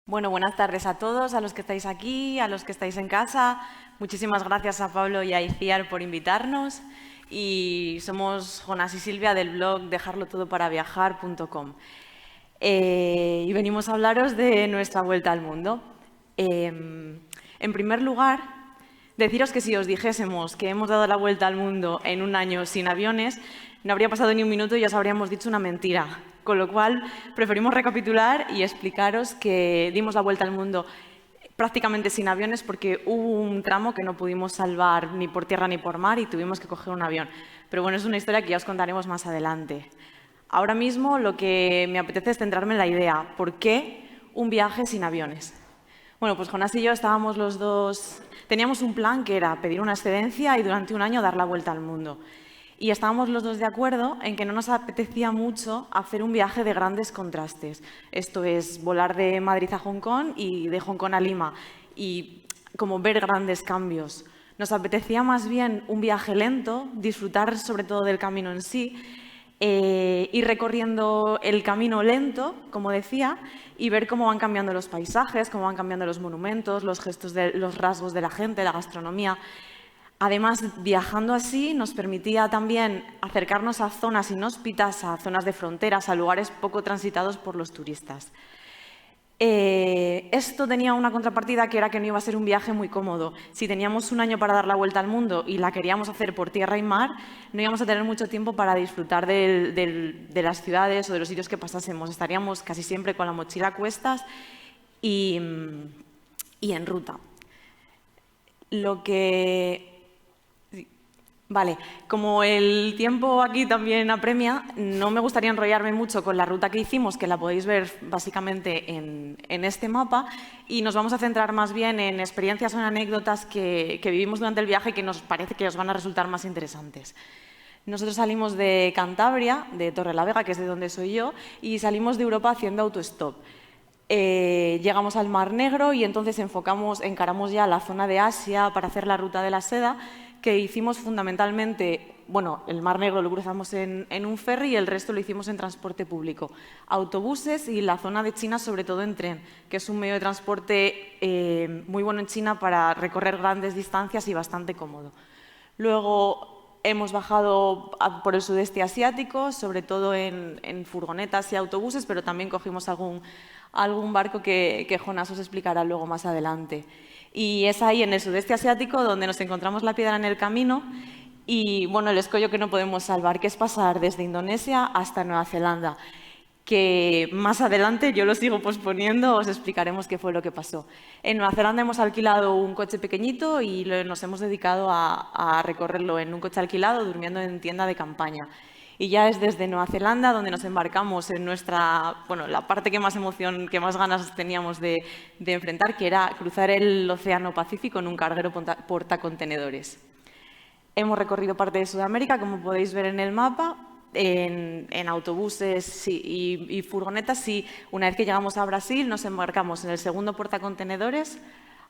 Bueno, buenas tardes a todos, a los que estáis aquí, a los que estáis en casa. Muchísimas gracias a Pablo y a Iciar por invitarnos. Y somos Jonás y Silvia del blog dejarlotodoparaviajar.com. Y venimos a hablaros de nuestra vuelta al mundo. En primer lugar, deciros que si os dijésemos que hemos dado la vuelta al mundo en un año sin aviones, no habría pasado ni un minuto y ya os habríamos dicho una mentira. Con lo cual, preferimos recapitular y explicaros que dimos la vuelta al mundo prácticamente sin aviones porque hubo un tramo que no pudimos salvar ni por tierra ni por mar y tuvimos que coger un avión. Pero bueno, es una historia que ya os contaremos más adelante. Ahora mismo lo que me apetece es centrarme en la idea. ¿Por qué un viaje sin aviones? Bueno, pues Jonás y yo estábamos los dos... Teníamos un plan que era pedir una excedencia y durante un año dar la vuelta al mundo. Y estábamos los dos de acuerdo en que no nos apetecía mucho hacer un viaje de grandes contrastes. Esto es volar de Madrid a Hong Kong y de Hong Kong a Lima y como ver grandes cambios. Nos apetecía más bien un viaje lento, disfrutar sobre todo del camino en sí, ir recorriendo el camino lento, como decía, y ver cómo van cambiando los paisajes, cómo van cambiando los monumentos, los gestos, los rasgos de la gente, la gastronomía. Además, viajando así nos permitía también acercarnos a zonas inhóspitas, a zonas de fronteras, a lugares poco transitados por los turistas. Esto tenía una contrapartida que era que no iba a ser un viaje muy cómodo. Si teníamos un año para dar la vuelta al mundo y la queríamos hacer por tierra y mar, no íbamos a tener mucho tiempo para disfrutar de las ciudades o de los sitios que pasásemos. Estaríamos casi siempre con la mochila a cuestas y en ruta. Vale, como el tiempo aquí también apremia, no me gustaría enrollarme mucho con la ruta que hicimos, que la podéis ver básicamente en este mapa, y nos vamos a centrar más bien en experiencias o en anécdotas que vivimos durante el viaje que nos parece que os van a resultar más interesantes. Nosotros salimos de Cantabria, de Torrelavega, que es de donde soy yo, y salimos de Europa haciendo autostop. Llegamos al Mar Negro y entonces encaramos ya la zona de Asia para hacer la ruta de la seda, que hicimos fundamentalmente, bueno, el Mar Negro lo cruzamos en un ferry y el resto lo hicimos en transporte público. Autobuses y la zona de China sobre todo en tren, que es un medio de transporte muy bueno en China para recorrer grandes distancias y bastante cómodo. Luego hemos bajado por el sudeste asiático, sobre todo en furgonetas y autobuses, pero también cogimos algún barco que Jonás os explicará luego más adelante. Y es ahí, en el sudeste asiático, donde nos encontramos la piedra en el camino y bueno, el escollo que no podemos salvar, que es pasar desde Indonesia hasta Nueva Zelanda, que más adelante, yo lo sigo posponiendo, os explicaremos qué fue lo que pasó. En Nueva Zelanda hemos alquilado un coche pequeñito y nos hemos dedicado a recorrerlo en un coche alquilado, durmiendo en tienda de campaña. Y ya es desde Nueva Zelanda donde nos embarcamos en la parte que más emoción, que más ganas teníamos de enfrentar, que era cruzar el Océano Pacífico en un carguero portacontenedores. Hemos recorrido parte de Sudamérica, como podéis ver en el mapa, en autobuses y furgonetas. Y una vez que llegamos a Brasil, nos embarcamos en el segundo portacontenedores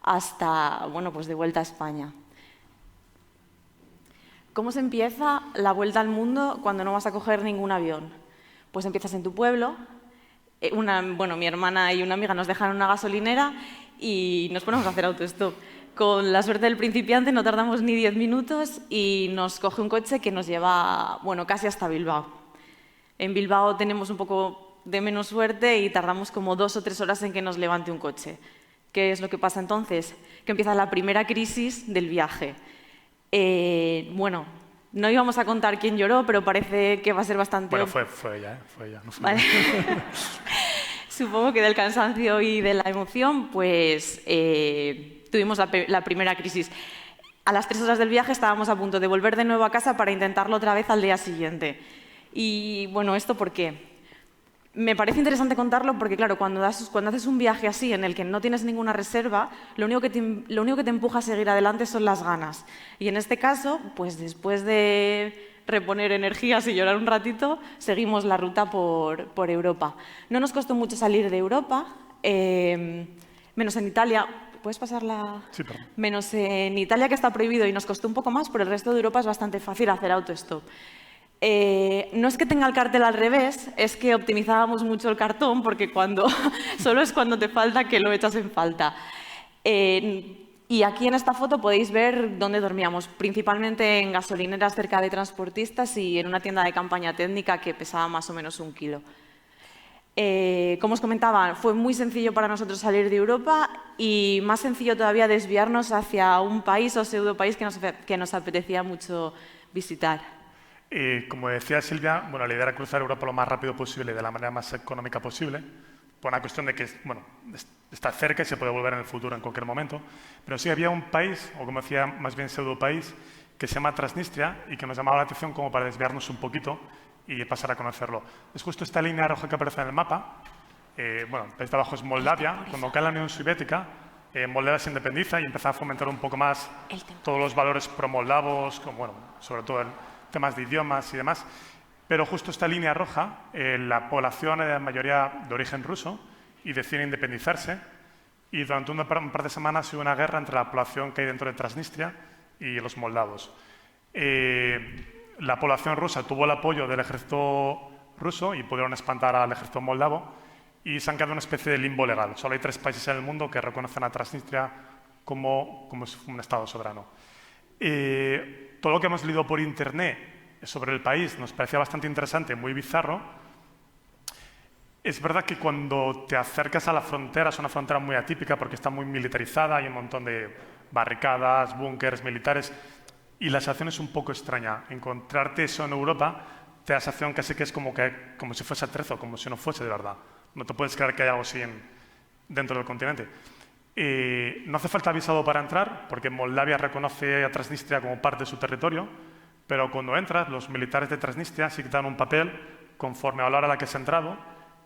hasta, bueno, pues de vuelta a España. ¿Cómo se empieza la vuelta al mundo cuando no vas a coger ningún avión? Pues empiezas en tu pueblo. Mi hermana y una amiga nos dejan en una gasolinera y nos ponemos a hacer autostop. Con la suerte del principiante no tardamos ni 10 minutos y nos coge un coche que nos lleva, bueno, casi hasta Bilbao. En Bilbao tenemos un poco de menos suerte y tardamos como 2 o 3 horas en que nos levante un coche. ¿Qué es lo que pasa entonces? Que empieza la primera crisis del viaje. Bueno, no íbamos a contar quién lloró, pero parece que va a ser bastante... Bueno, fue ella, no fue vale. Supongo que del cansancio y de la emoción, pues tuvimos la primera crisis. A las 3 horas del viaje estábamos a punto de volver de nuevo a casa para intentarlo otra vez al día siguiente. Y bueno, ¿esto por qué? Me parece interesante contarlo porque, claro, cuando haces un viaje así en el que no tienes ninguna reserva, lo único que te empuja a seguir adelante son las ganas. Y en este caso, pues después de reponer energías y llorar un ratito, seguimos la ruta por Europa. No nos costó mucho salir de Europa, menos en Italia. ¿Puedes pasarla? Sí, perdón. Menos en Italia, que está prohibido y nos costó un poco más, pero el resto de Europa es bastante fácil hacer autostop. No es que tenga el cartel al revés, es que optimizábamos mucho el cartón porque solo es cuando te falta que lo echas en falta. Y aquí en esta foto podéis ver dónde dormíamos, principalmente en gasolineras cerca de transportistas y en una tienda de campaña técnica que pesaba más o menos 1 kilo. Como os comentaba, fue muy sencillo para nosotros salir de Europa y más sencillo todavía desviarnos hacia un país o pseudo país que nos apetecía mucho visitar. Como decía Silvia, bueno, la idea era cruzar Europa lo más rápido posible y de la manera más económica posible, por una cuestión de que bueno, está cerca y se puede volver en el futuro en cualquier momento. Pero sí había un país, o como decía, más bien pseudo país, que se llama Transnistria y que nos llamaba la atención como para desviarnos un poquito y pasar a conocerlo. Es justo esta línea roja que aparece en el mapa. Bueno, el país de abajo es Moldavia. Cuando cae la Unión Soviética, Moldavia se independiza y empieza a fomentar un poco más todos los valores pro-moldavos, bueno, sobre todo en temas de idiomas y demás. Pero justo esta línea roja, la población era de mayoría de origen ruso y decide independizarse. Y durante un par de semanas hubo una guerra entre la población que hay dentro de Transnistria y los moldavos. La población rusa tuvo el apoyo del ejército ruso y pudieron espantar al ejército moldavo y se han quedado en una especie de limbo legal. Solo hay 3 países en el mundo que reconocen a Transnistria como un estado soberano. Todo lo que hemos leído por internet sobre el país nos parecía bastante interesante, muy bizarro. Es verdad que cuando te acercas a la frontera, es una frontera muy atípica porque está muy militarizada, hay un montón de barricadas, búnkers militares y la sensación es un poco extraña. Encontrarte eso en Europa te da la sensación casi que es como si fuese atrezo, como si no fuese de verdad. No te puedes creer que hay algo así dentro del continente. No hace falta visado para entrar porque Moldavia reconoce a Transnistria como parte de su territorio, pero cuando entras, los militares de Transnistria sí que te dan un papel conforme a la hora a la que has entrado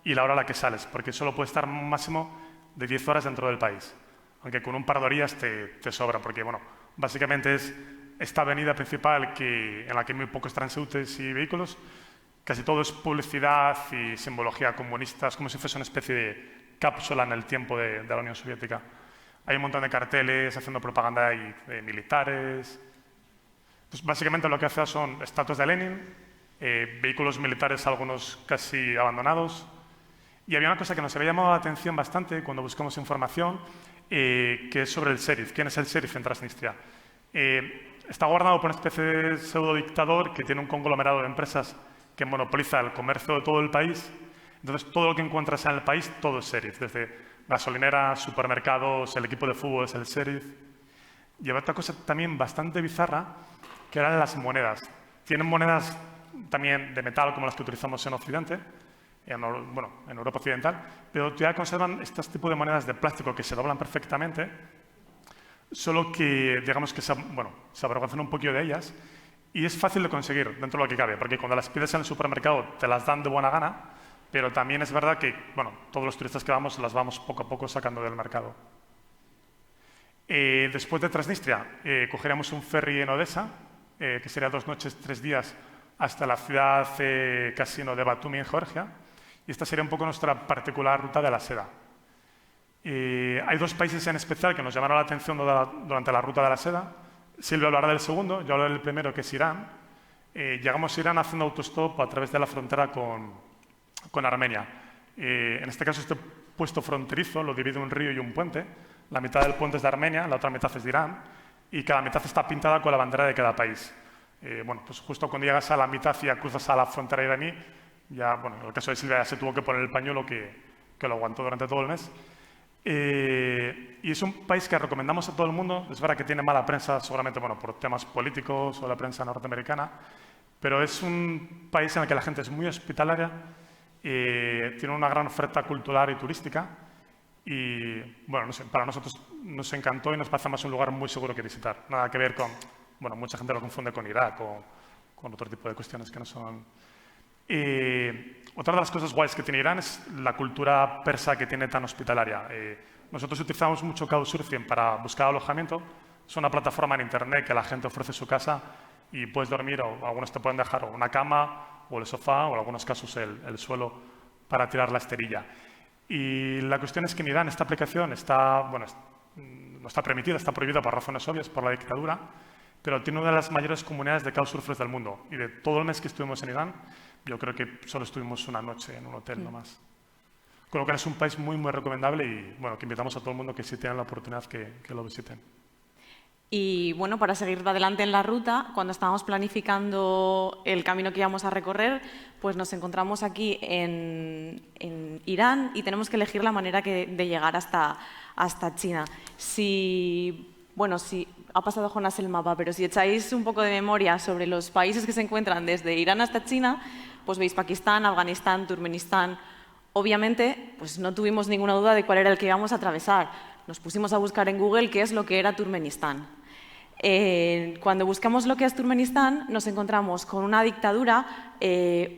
y la hora a la que sales, porque solo puedes estar un máximo de 10 horas dentro del país. Aunque con un par de horas te sobra, porque bueno, básicamente es esta avenida principal en la que hay muy pocos transeúntes y vehículos. Casi todo es publicidad y simbología comunista, es como si fuese una especie de cápsula en el tiempo de la Unión Soviética. Hay un montón de carteles haciendo propaganda de militares. Pues básicamente lo que hace son estatuas de Lenin, vehículos militares, algunos casi abandonados. Y había una cosa que nos había llamado la atención bastante cuando buscamos información, que es sobre el sheriff. ¿Quién es el sheriff en Transnistria? Está gobernado por una especie de pseudo-dictador que tiene un conglomerado de empresas que monopoliza el comercio de todo el país. Entonces, todo lo que encuentras en el país, todo es sheriff. Desde gasolineras, supermercados, el equipo de fútbol es el sheriff. Y había otra cosa también bastante bizarra, que eran las monedas. Tienen monedas también de metal, como las que utilizamos en Occidente, en Europa Occidental, pero todavía conservan estos tipos de monedas de plástico que se doblan perfectamente, solo que, digamos que se avergüenzan un poquito de ellas y es fácil de conseguir dentro de lo que cabe, porque cuando las pides en el supermercado te las dan de buena gana, pero también es verdad que, todos los turistas que vamos las vamos poco a poco sacando del mercado. Después de Transnistria, cogeríamos un ferry en Odessa, que sería 2 noches, 3 días, hasta la ciudad casino de Batumi, en Georgia. Y esta sería un poco nuestra particular ruta de la seda. Hay 2 países en especial que nos llamaron la atención durante la ruta de la seda. Silvia hablará del segundo, yo hablaré del primero, que es Irán. Llegamos a Irán haciendo autostop a través de la frontera con Armenia. En este caso, este puesto fronterizo lo divide un río y un puente. La mitad del puente es de Armenia, la otra mitad es de Irán. Y cada mitad está pintada con la bandera de cada país. Pues justo cuando llegas a la mitad y ya cruzas a la frontera iraní, ya, en el caso de Silvia ya se tuvo que poner el pañuelo que lo aguantó durante todo el mes. Y es un país que recomendamos a todo el mundo. Es verdad que tiene mala prensa, seguramente por temas políticos o la prensa norteamericana, pero es un país en el que la gente es muy hospitalaria, tiene una gran oferta cultural y turística. Y, no sé, para nosotros nos encantó y nos parece más un lugar muy seguro que visitar. Nada que ver con, mucha gente lo confunde con Irak o con otro tipo de cuestiones que no son. Otra de las cosas guays que tiene Irán es la cultura persa que tiene tan hospitalaria. Nosotros utilizamos mucho Couchsurfing para buscar alojamiento. Es una plataforma en internet que la gente ofrece su casa y puedes dormir, o algunos te pueden dejar una cama o el sofá, o en algunos casos el suelo para tirar la esterilla. Y la cuestión es que en Irán esta aplicación no está permitida, está prohibida por razones obvias, por la dictadura, pero tiene una de las mayores comunidades de couchsurfers del mundo. Y de todo el mes que estuvimos en Irán, yo creo que solo estuvimos una noche en un hotel nomás. Con lo cual es un país muy, muy recomendable y bueno, que invitamos a todo el mundo que si tienen la oportunidad que lo visiten. Y bueno, para seguir adelante en la ruta, cuando estábamos planificando el camino que íbamos a recorrer, pues nos encontramos aquí en Irán y tenemos que elegir la manera de llegar hasta China. Bueno, si ha pasado Jonas el mapa, pero si echáis un poco de memoria sobre los países que se encuentran desde Irán hasta China, pues veis Pakistán, Afganistán, Turkmenistán. Obviamente, pues no tuvimos ninguna duda de cuál era el que íbamos a atravesar. Nos pusimos a buscar en Google qué es lo que era Turkmenistán. Cuando buscamos lo que es Turkmenistán, nos encontramos con una dictadura,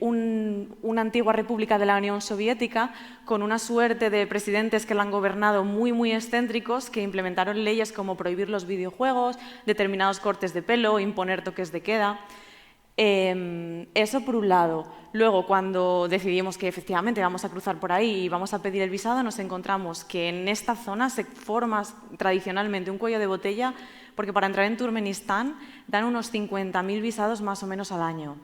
una antigua república de la Unión Soviética, con una suerte de presidentes que la han gobernado muy, muy excéntricos, que implementaron leyes como prohibir los videojuegos, determinados cortes de pelo, imponer toques de queda. Eso por un lado. Luego, cuando decidimos que efectivamente vamos a cruzar por ahí y vamos a pedir el visado, nos encontramos que en esta zona se forma tradicionalmente un cuello de botella porque para entrar en Turkmenistán dan unos 50.000 visados más o menos al año.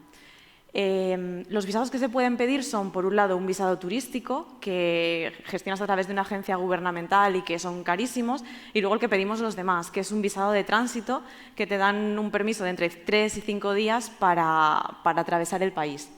Los visados que se pueden pedir son, por un lado, un visado turístico que gestionas a través de una agencia gubernamental y que son carísimos, y luego el que pedimos los demás, que es un visado de tránsito que te dan un permiso de entre 3 y 5 días para atravesar el país.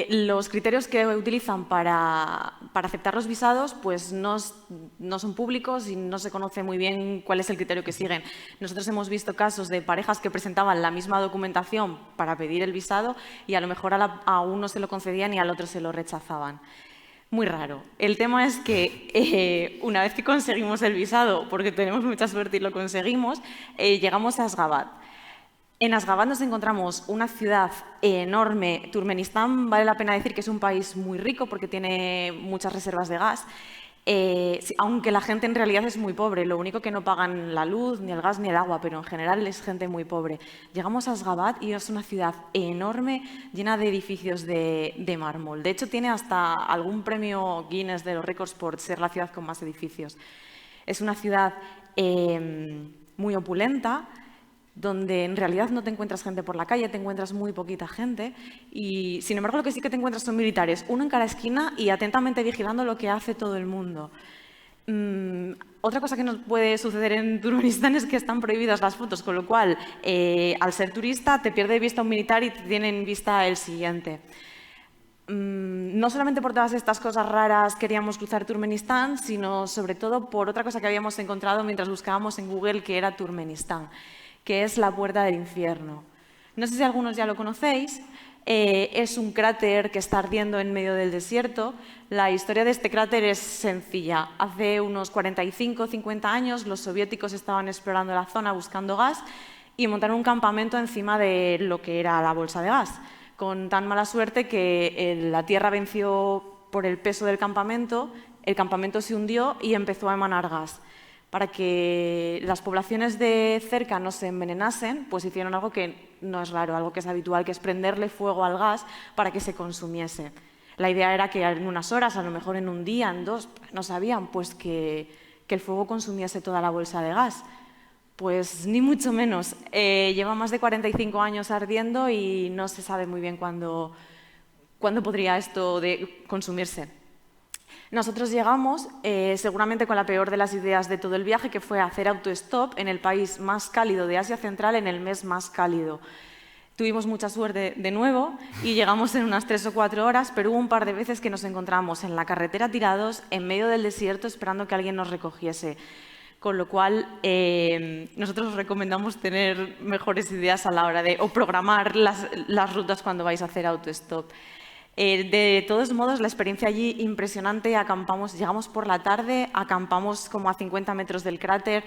Los criterios que utilizan para aceptar los visados pues no son públicos y no se conoce muy bien cuál es el criterio que siguen. Nosotros hemos visto casos de parejas que presentaban la misma documentación para pedir el visado y a lo mejor a uno se lo concedían y al otro se lo rechazaban. Muy raro. El tema es que una vez que conseguimos el visado, porque tenemos mucha suerte y lo conseguimos, llegamos a Asgabat. En Asgabat nos encontramos una ciudad enorme. Turkmenistán, vale la pena decir que es un país muy rico porque tiene muchas reservas de gas, aunque la gente en realidad es muy pobre. Lo único que no pagan la luz, ni el gas, ni el agua, pero en general es gente muy pobre. Llegamos a Asgabat y es una ciudad enorme, llena de edificios de mármol. De hecho, tiene hasta algún premio Guinness de los récords por ser la ciudad con más edificios. Es una ciudad muy opulenta, donde en realidad no te encuentras gente por la calle, te encuentras muy poquita gente y, sin embargo, lo que sí que te encuentras son militares, uno en cada esquina y atentamente vigilando lo que hace todo el mundo. Otra cosa que nos puede suceder en Turkmenistán es que están prohibidas las fotos, con lo cual, al ser turista, te pierde de vista un militar y te tiene en vista el siguiente. No solamente por todas estas cosas raras queríamos cruzar Turkmenistán, sino sobre todo por otra cosa que habíamos encontrado mientras buscábamos en Google, que era Turkmenistán, que es la Puerta del Infierno. No sé si algunos ya lo conocéis, es un cráter que está ardiendo en medio del desierto. La historia de este cráter es sencilla. Hace unos 45 o 50 años los soviéticos estaban explorando la zona buscando gas y montaron un campamento encima de lo que era la bolsa de gas, con tan mala suerte que la tierra venció por el peso del campamento, el campamento se hundió y empezó a emanar gas. Para que las poblaciones de cerca no se envenenasen, pues hicieron algo que no es raro, algo que es habitual, que es prenderle fuego al gas para que se consumiese. La idea era que en unas horas, a lo mejor en un día, en 2, no sabían pues que el fuego consumiese toda la bolsa de gas. Pues ni mucho menos. Lleva más de 45 años ardiendo y no se sabe muy bien cuándo podría esto de consumirse. Nosotros llegamos seguramente con la peor de las ideas de todo el viaje, que fue hacer autostop en el país más cálido de Asia Central en el mes más cálido. Tuvimos mucha suerte de nuevo y llegamos en unas 3 o 4 horas, pero hubo un par de veces que nos encontramos en la carretera tirados, en medio del desierto, esperando que alguien nos recogiese. Con lo cual, nosotros os recomendamos tener mejores ideas a la hora de programar las rutas cuando vais a hacer autostop. De todos modos, la experiencia allí impresionante. Llegamos por la tarde, acampamos como a 50 metros del cráter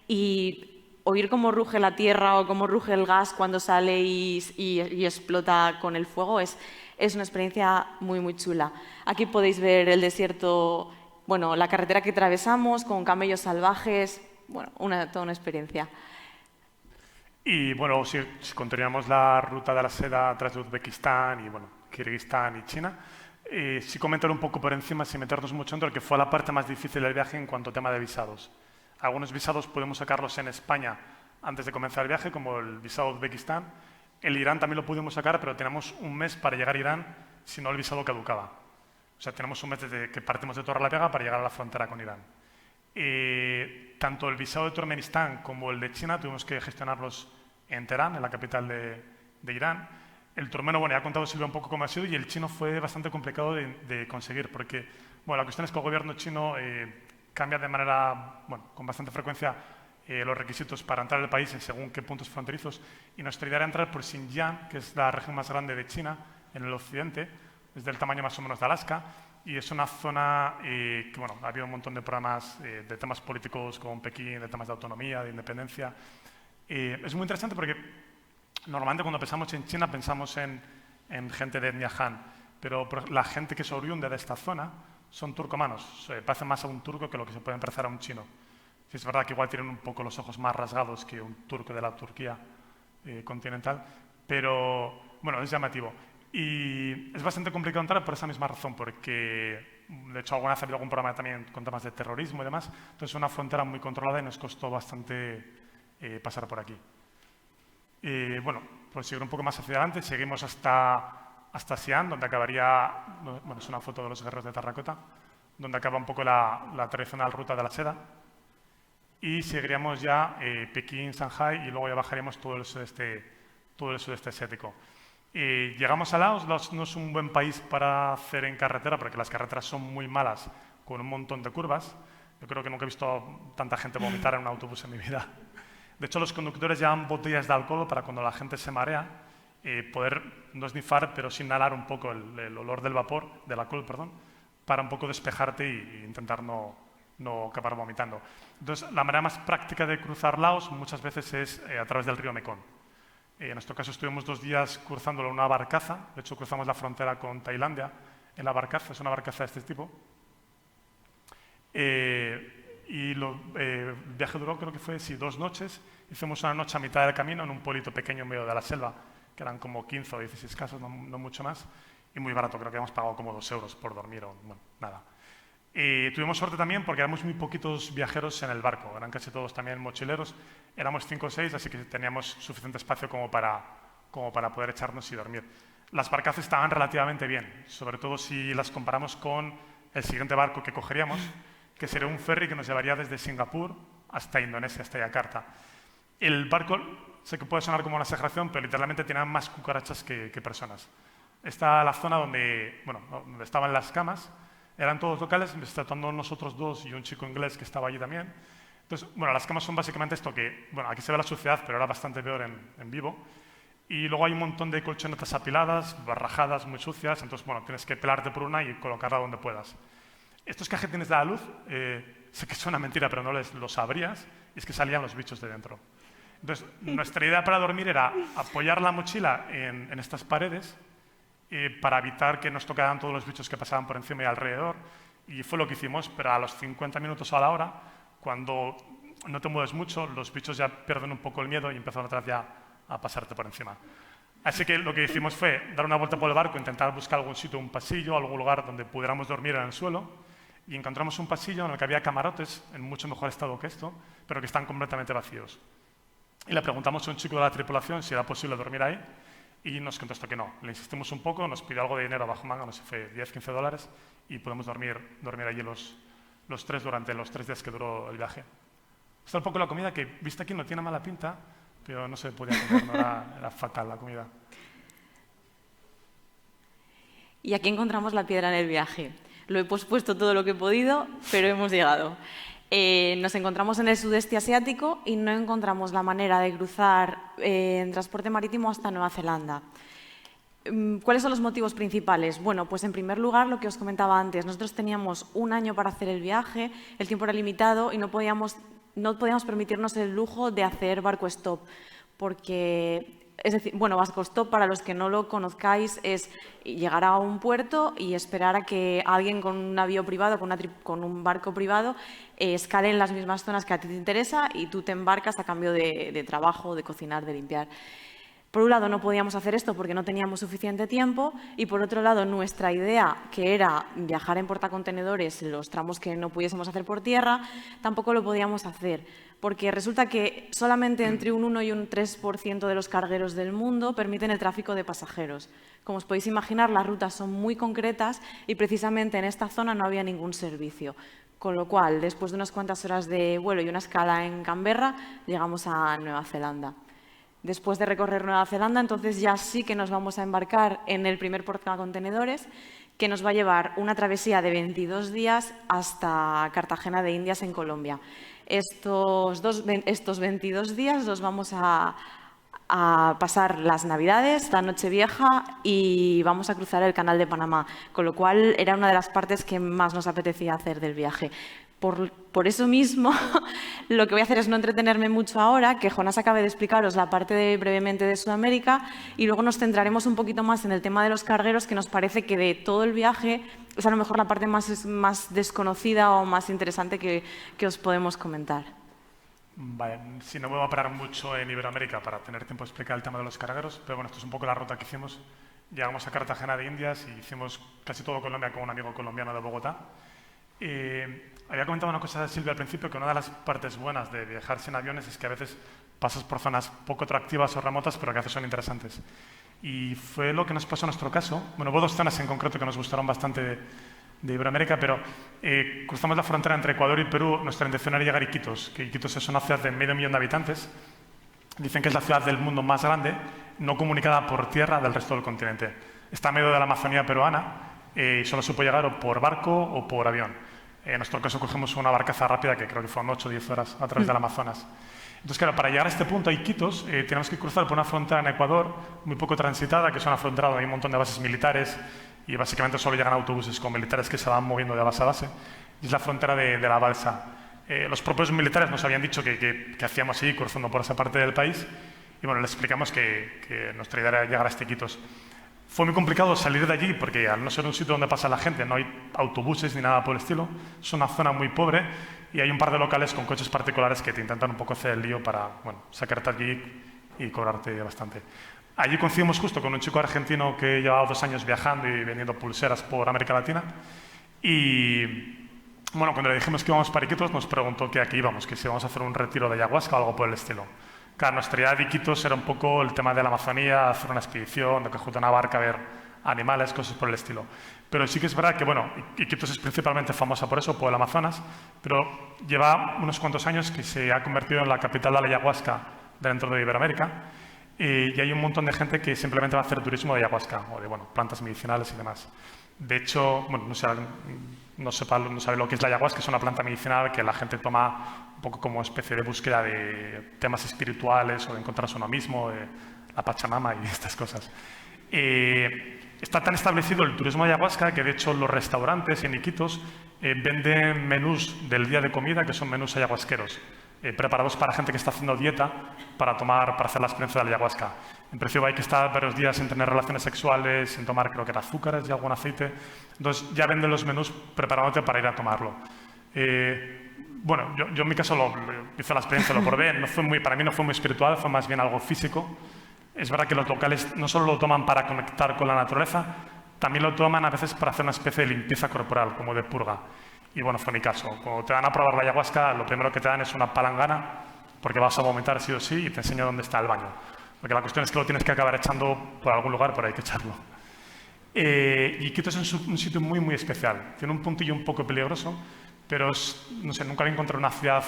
y oír cómo ruge la tierra o cómo ruge el gas cuando sale y explota con el fuego es una experiencia muy, muy chula. Aquí podéis ver el desierto, bueno, la carretera que atravesamos con camellos salvajes, bueno, toda una experiencia. Y bueno, si continuamos la ruta de la seda a través de Uzbekistán y bueno, Kirguistán y China, sí comentar un poco por encima, sin meternos mucho dentro, que fue la parte más difícil del viaje en cuanto a tema de visados. Algunos visados podemos sacarlos en España antes de comenzar el viaje, como el visado de Uzbekistán. El Irán también lo pudimos sacar, pero tenemos un mes para llegar a Irán si no el visado caducaba. O sea, tenemos un mes desde que partimos de Torrelavega para llegar a la frontera con Irán. Tanto el visado de Turkmenistán como el de China tuvimos que gestionarlos en Teherán, en la capital de Irán. El turmeno, bueno, ya ha contado Silvia un poco cómo ha sido, y el chino fue bastante complicado de conseguir, porque bueno, la cuestión es que el gobierno chino cambia de manera, bueno, con bastante frecuencia los requisitos para entrar al país en según qué puntos fronterizos, y nuestra idea era entrar por Xinjiang, que es la región más grande de China, en el occidente, es del tamaño más o menos de Alaska, y es una zona que, bueno, ha habido un montón de problemas de temas políticos con Pekín, de temas de autonomía, de independencia. Es muy interesante porque normalmente cuando pensamos en China pensamos en gente de etnia Han, pero la gente que es oriunda de esta zona son turcomanos, parece más a un turco que lo que se puede parecer a un chino. Sí, es verdad que igual tienen un poco los ojos más rasgados que un turco de la Turquía continental, pero bueno, es llamativo. Y es bastante complicado entrar por esa misma razón, porque de hecho alguna vez ha habido algún problema también con temas de terrorismo y demás, entonces es una frontera muy controlada y nos costó bastante pasar por aquí. Bueno, pues seguir un poco más hacia adelante, seguimos hasta Xi'an, donde acabaría, bueno, es una foto de los guerreros de terracota, donde acaba un poco la tradicional ruta de la seda. Y seguiríamos ya Pekín, Shanghái, y luego ya bajaríamos todo el sudeste asiático. Llegamos a Laos. Laos no es un buen país para hacer en carretera, porque las carreteras son muy malas, con un montón de curvas. Yo creo que nunca he visto tanta gente vomitar en un autobús en mi vida. De hecho, los conductores llevan botellas de alcohol para cuando la gente se marea, poder no esnifar, pero sí inhalar un poco el olor del vapor, del alcohol, perdón, para un poco despejarte e intentar no acabar vomitando. Entonces, la manera más práctica de cruzar Laos muchas veces es a través del río Mekong. En nuestro caso estuvimos 2 días cruzándolo en una barcaza. De hecho, cruzamos la frontera con Tailandia en la barcaza. Es una barcaza de este tipo. Y el viaje duró, creo que fue, 2 noches. Hicimos una noche a mitad del camino en un pueblito pequeño en medio de la selva, que eran como 15 o 16 casas, no mucho más, y muy barato. Creo que habíamos pagado como 2 euros por dormir o bueno, nada. Tuvimos suerte también porque éramos muy poquitos viajeros en el barco, eran casi todos también mochileros, éramos 5 o 6, así que teníamos suficiente espacio como para poder echarnos y dormir. Las barcazas estaban relativamente bien, sobre todo si las comparamos con el siguiente barco que cogeríamos, que sería un ferry que nos llevaría desde Singapur hasta Indonesia, hasta Yakarta. El barco, sé que puede sonar como una exageración, pero literalmente tenía más cucarachas que personas. Esta la zona donde estaban las camas. Eran todos locales, exceptuando nosotros 2 y un chico inglés que estaba allí también. Entonces, bueno, las camas son básicamente esto que, bueno, aquí se ve la suciedad, pero era bastante peor en vivo. Y luego hay un montón de colchonetas apiladas, barrajadas muy sucias, entonces, bueno, tienes que pelarte por una y colocarla donde puedas. Estos cajetines de la luz, sé que es una mentira, pero no lo sabrías, y es que salían los bichos de dentro. Entonces, nuestra idea para dormir era apoyar la mochila en estas paredes, para evitar que nos tocaran todos los bichos que pasaban por encima y alrededor. Y fue lo que hicimos, pero a los 50 minutos o a la hora, cuando no te mueves mucho, los bichos ya pierden un poco el miedo y empiezan otra vez ya a pasarte por encima. Así que lo que hicimos fue dar una vuelta por el barco, intentar buscar algún sitio, un pasillo, algún lugar donde pudiéramos dormir en el suelo, y encontramos un pasillo en el que había camarotes en mucho mejor estado que esto, pero que están completamente vacíos. Y le preguntamos a un chico de la tripulación si era posible dormir ahí, y nos contestó que no. Le insistimos un poco, nos pidió algo de dinero bajo manga, no sé, fue 10-15 dólares, y podemos dormir allí los 3 durante los 3 días que duró el viaje. Está un poco la comida, que vista aquí no tiene mala pinta, pero no se podía comer, no era fatal la comida. Y aquí encontramos la piedra en el viaje. Lo he pospuesto todo lo que he podido, pero hemos llegado. Nos encontramos en el sudeste asiático y no encontramos la manera de cruzar en transporte marítimo hasta Nueva Zelanda. ¿Cuáles son los motivos principales? Bueno, pues en primer lugar, lo que os comentaba antes, nosotros teníamos 1 año para hacer el viaje, el tiempo era limitado y no podíamos permitirnos el lujo de hacer barco stop, porque... Es decir, bueno, barco stop, para los que no lo conozcáis, es llegar a un puerto y esperar a que alguien con un navío privado, con un barco privado, escale en las mismas zonas que a ti te interesa y tú te embarcas a cambio de trabajo, de cocinar, de limpiar. Por un lado, no podíamos hacer esto porque no teníamos suficiente tiempo y, por otro lado, nuestra idea, que era viajar en portacontenedores los tramos que no pudiésemos hacer por tierra, tampoco lo podíamos hacer, porque resulta que solamente entre un 1 y un 3% de los cargueros del mundo permiten el tráfico de pasajeros. Como os podéis imaginar, las rutas son muy concretas y precisamente en esta zona no había ningún servicio. Con lo cual, después de unas cuantas horas de vuelo y una escala en Canberra, llegamos a Nueva Zelanda. Después de recorrer Nueva Zelanda, entonces ya sí que nos vamos a embarcar en el primer portacontenedores, que nos va a llevar una travesía de 22 días hasta Cartagena de Indias, en Colombia. Estos 22 días los vamos a pasar las Navidades, la Nochevieja y vamos a cruzar el Canal de Panamá, con lo cual era una de las partes que más nos apetecía hacer del viaje. Por eso mismo, lo que voy a hacer es no entretenerme mucho ahora, que Jonás acabe de explicaros la parte brevemente de Sudamérica y luego nos centraremos un poquito más en el tema de los cargueros, que nos parece que de todo el viaje es a lo mejor la parte más desconocida o más interesante que os podemos comentar. Vale, si no me voy a parar mucho en Iberoamérica para tener tiempo de explicar el tema de los cargueros, pero bueno, esto es un poco la ruta que hicimos. Llegamos a Cartagena de Indias y hicimos casi todo Colombia con un amigo colombiano de Bogotá. Había comentado una cosa, Silvia, al principio, que una de las partes buenas de viajar sin aviones es que a veces pasas por zonas poco atractivas o remotas, pero que a veces son interesantes. Y fue lo que nos pasó en nuestro caso. Bueno, hubo 2 zonas en concreto que nos gustaron bastante de Iberoamérica, pero cruzamos la frontera entre Ecuador y Perú. Nuestra intención era llegar a Iquitos, que Iquitos es una ciudad de 500 000 de habitantes. Dicen que es la ciudad del mundo más grande, no comunicada por tierra del resto del continente. Está en medio de la Amazonía peruana y solo se puede llegar o por barco o por avión. En nuestro caso cogemos una barcaza rápida que creo que fueron 8 o 10 horas a través del Amazonas. Entonces, claro, para llegar a este punto, a Iquitos, tenemos que cruzar por una frontera en Ecuador muy poco transitada, que es una frontera donde hay un montón de bases militares y básicamente solo llegan autobuses con militares que se van moviendo de base a base. Y es la frontera de la Balsa. Los propios militares nos habían dicho que hacíamos ahí cruzando por esa parte del país y bueno, les explicamos que nuestra idea era llegar a este Iquitos. Fue muy complicado salir de allí porque al no ser un sitio donde pasa la gente, no hay autobuses ni nada por el estilo, es una zona muy pobre y hay un par de locales con coches particulares que te intentan un poco hacer el lío para sacarte allí y cobrarte bastante. Allí coincidimos justo con un chico argentino que llevaba 2 años viajando y vendiendo pulseras por América Latina y bueno, cuando le dijimos que íbamos para Iquitos nos preguntó que aquí íbamos, que si íbamos a hacer un retiro de ayahuasca o algo por el estilo. Claro, nuestra idea de Iquitos era un poco el tema de la Amazonía, hacer una expedición, de que junto a una barca, ver animales, cosas por el estilo. Pero sí que es verdad que, bueno, Iquitos es principalmente famosa por eso, por el Amazonas, pero lleva unos cuantos años que se ha convertido en la capital de la ayahuasca dentro de Iberoamérica y hay un montón de gente que simplemente va a hacer turismo de ayahuasca o de, plantas medicinales y demás. De hecho, bueno, no sabe lo que es la ayahuasca, es una planta medicinal que la gente toma un poco como especie de búsqueda de temas espirituales o de encontrarse uno mismo, de la Pachamama y estas cosas. Está tan establecido el turismo de ayahuasca que de hecho los restaurantes en Iquitos venden menús del día de comida que son menús ayahuasqueros, preparados para gente que está haciendo dieta para hacer la experiencia de la ayahuasca. En principio hay que estar varios días sin tener relaciones sexuales, sin tomar creo que era azúcares y algún aceite. Entonces ya venden los menús preparándote para ir a tomarlo. Bueno, yo en mi caso hice la experiencia, lo probé, para mí no fue muy espiritual, fue más bien algo físico. Es verdad que los locales no solo lo toman para conectar con la naturaleza, también lo toman a veces para hacer una especie de limpieza corporal, como de purga. Y bueno, fue mi caso. Cuando te dan a probar la ayahuasca, lo primero que te dan es una palangana, porque vas a vomitar sí o sí, y te enseño dónde está el baño. Porque la cuestión es que lo tienes que acabar echando por algún lugar, pero hay que echarlo. Y Iquitos es un sitio muy, muy especial. Tiene un puntillo un poco peligroso, pero no sé, nunca había encontrado una ciudad,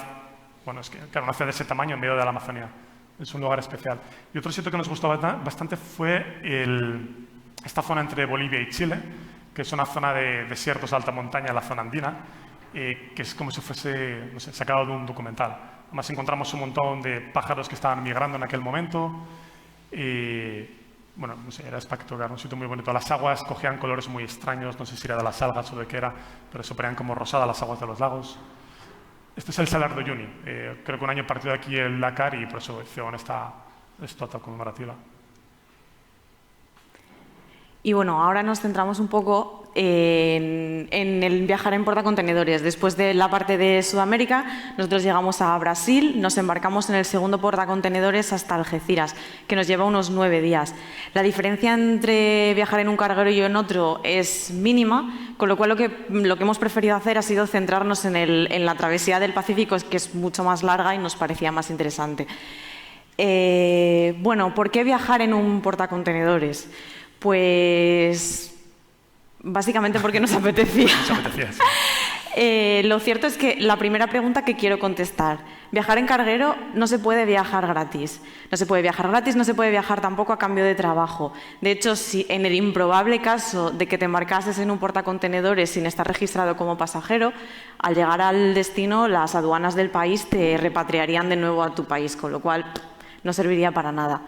una ciudad de ese tamaño en medio de la Amazonía. Es un lugar especial. Y otro sitio que nos gustó bastante fue esta zona entre Bolivia y Chile, que es una zona de desiertos de alta montaña, la zona andina, que es como si fuese sacado de un documental. Además encontramos un montón de pájaros que estaban migrando en aquel momento. Bueno, era espectacular, un sitio muy bonito. Las aguas cogían colores muy extraños, no sé si era de las algas o de qué era, pero se ponían como rosadas las aguas de los lagos. Este es el Salar de Uyuni. Creo que un año partió de aquí el Dakar y por eso hicieron esta estatua conmemorativa. Y bueno, ahora nos centramos un poco en el viajar en portacontenedores. Después de la parte de Sudamérica, nosotros llegamos a Brasil, nos embarcamos en el segundo portacontenedores hasta Algeciras, que nos lleva unos 9 días. La diferencia entre viajar en un carguero y en otro es mínima, con lo cual lo que hemos preferido hacer ha sido centrarnos en la travesía del Pacífico, que es mucho más larga y nos parecía más interesante. Bueno, ¿por qué viajar en un portacontenedores? Pues básicamente porque nos apetecía. Lo cierto es que la primera pregunta que quiero contestar, viajar en carguero no se puede viajar gratis. No se puede viajar gratis, no se puede viajar tampoco a cambio de trabajo. De hecho, si en el improbable caso de que te embarcases en un portacontenedores sin estar registrado como pasajero, al llegar al destino, las aduanas del país te repatriarían de nuevo a tu país, con lo cual no serviría para nada.